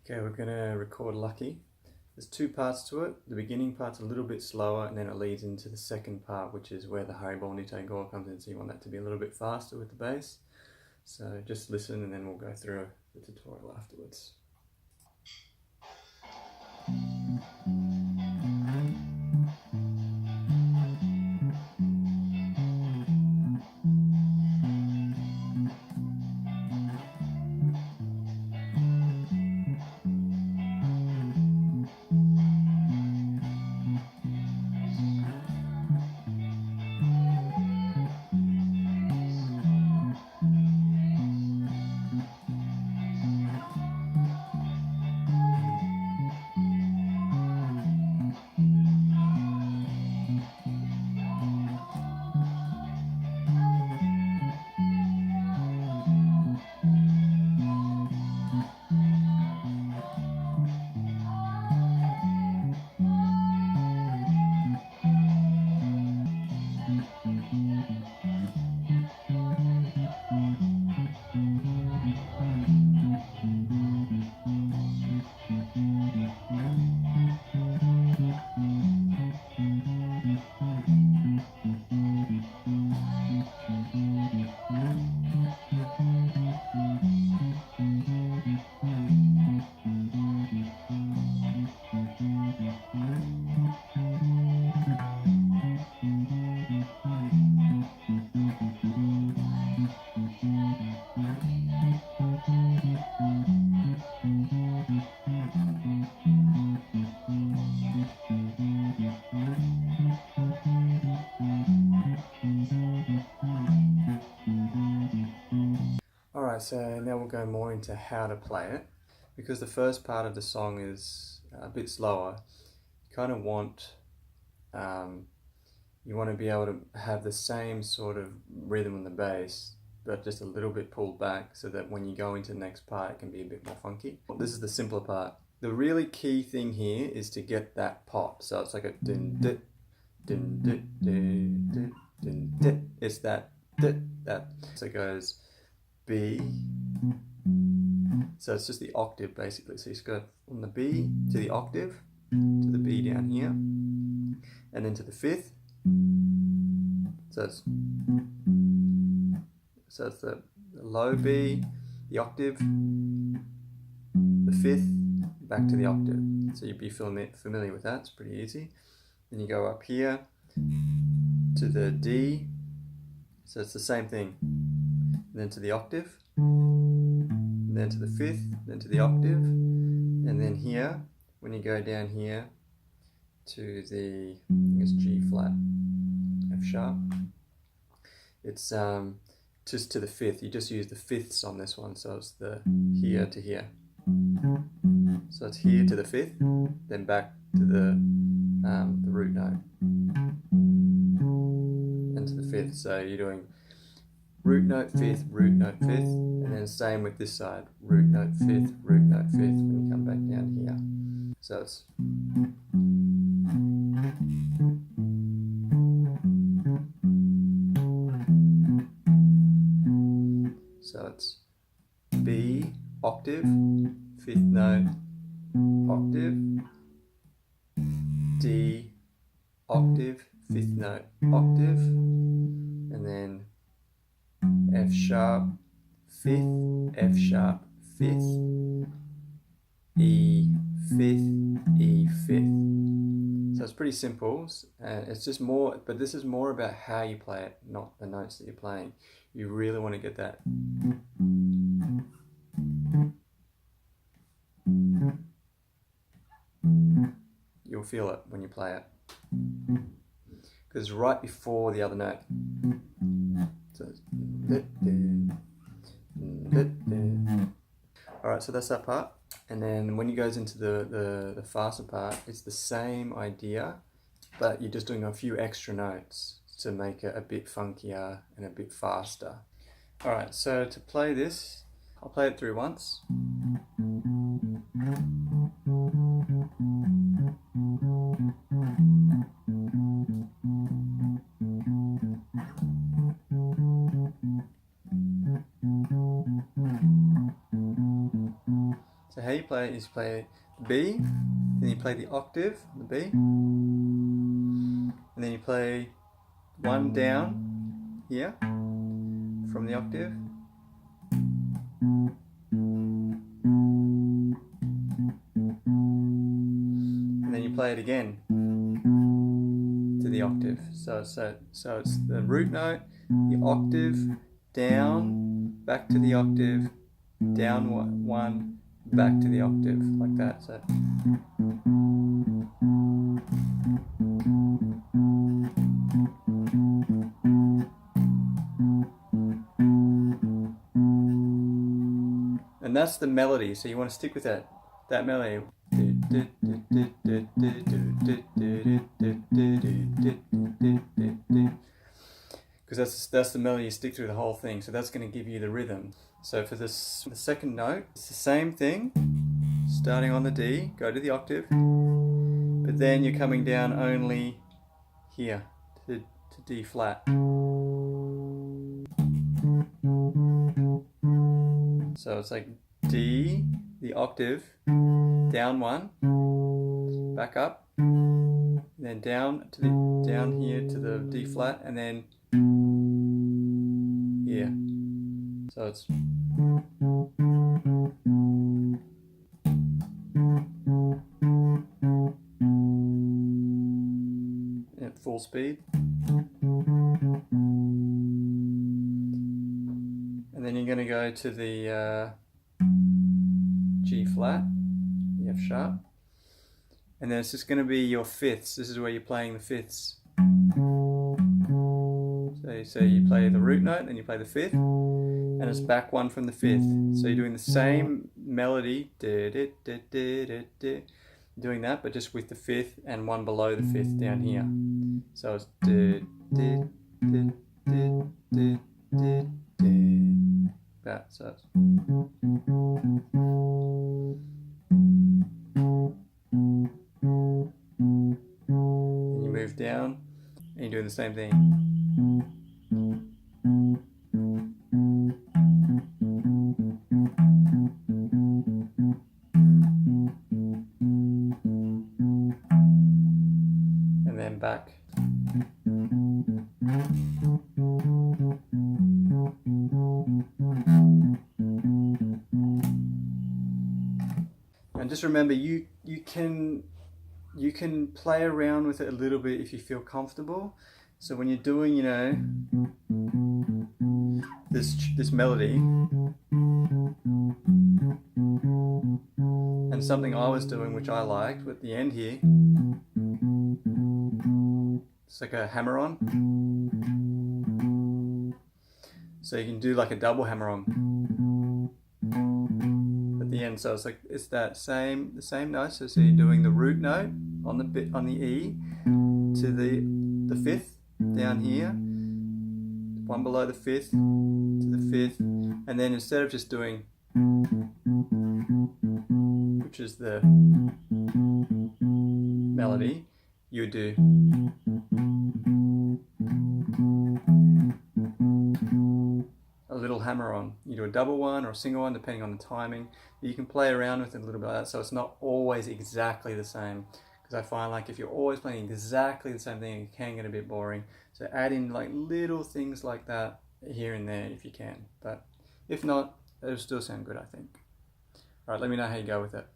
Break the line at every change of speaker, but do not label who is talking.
Okay, we're going to record Lucky. There's two parts to it. The beginning part's a little bit slower and then it leads into the second part, which is where the Haribol Nite Gor comes in, so you want that to be a little bit faster with the bass. So just listen and then we'll go through the tutorial afterwards. Alright, so now we'll go more into how to play it. Because the first part of the song is a bit slower, you kind of want to be able to have the same sort of rhythm on the bass, but just a little bit pulled back so that when you go into the next part it can be a bit more funky. This is the simpler part. The really key thing here is to get that pop. So it's like a din dit, din dit, din dit, din dit. It's that dit, that. So it goes B. So it's just the octave basically. So you just go from the B to the octave, to the B down here, and then to the fifth. So it's the low B, the octave, the fifth, back to the octave. So you'd be familiar with that, it's pretty easy. Then you go up here to the D, so it's the same thing. And then to the octave, and then to the fifth, then to the octave, and then here, when you go down here to the, I guess G flat, F sharp, it's just to the fifth. You just use the fifths on this one, so it's the here to here. So it's here to the fifth, then back to the root note, and to the fifth. So you're doing root note fifth, and then same with this side, root note fifth when you come back down here. So it's B, octave, fifth note, octave, D, octave, fifth note, octave, and then F sharp, fifth, F sharp, fifth, E, fifth, E, fifth. So it's pretty simple, and it's just more, but this is more about how you play it, not the notes that you're playing. You really want to get that. You'll feel it when you play it, because it's right before the other note. So alright, so that's that part. And then when it goes into the faster part, it's the same idea, but you're just doing a few extra notes to make it a bit funkier and a bit faster. Alright, so to play this, I'll play it through once. So how you you play is play the B, then you play the octave, the B, and then you play one down here from the octave, and then you play it again to the octave. So it's the root note, the octave, down, back to the octave, down one, back to the octave, like that. So and that's the melody, so you want to stick with that melody. Because that's the melody you stick through the whole thing, so that's going to give you the rhythm. So for the second note, it's the same thing, starting on the D, go to the octave, but then you're coming down only here to D flat. So it's like D, the octave, down one, back up, and then down here to the D flat, and then here. So it's at full speed. And then you're going to go to the G flat, the F sharp, and then it's just going to be your fifths. This is where you're playing the fifths. So you play the root note, then you play the fifth, and it's back one from the fifth. So you're doing the same melody, doing that, but just with the fifth and one below the fifth down here. So it's that. So it's and you move down, and you're doing the same thing. And then back. And just remember, you can play around with it a little bit if you feel comfortable. So when you're doing, you know, this melody, and something I was doing which I liked at the end here, it's like a hammer-on. So you can do like a double hammer-on at the end. So it's like the same note. So you're doing the root note on the E to the fifth down here, one below the fifth to the fifth, and then instead of just doing, which is the melody, you would do a little hammer on. You do a double one or a single one depending on the timing. You can play around with it a little bit like that, so it's not always exactly the same. Because I find like if you're always playing exactly the same thing, it can get a bit boring. So add in like little things like that here and there if you can. But if not, it'll still sound good, I think. Alright, let me know how you go with it.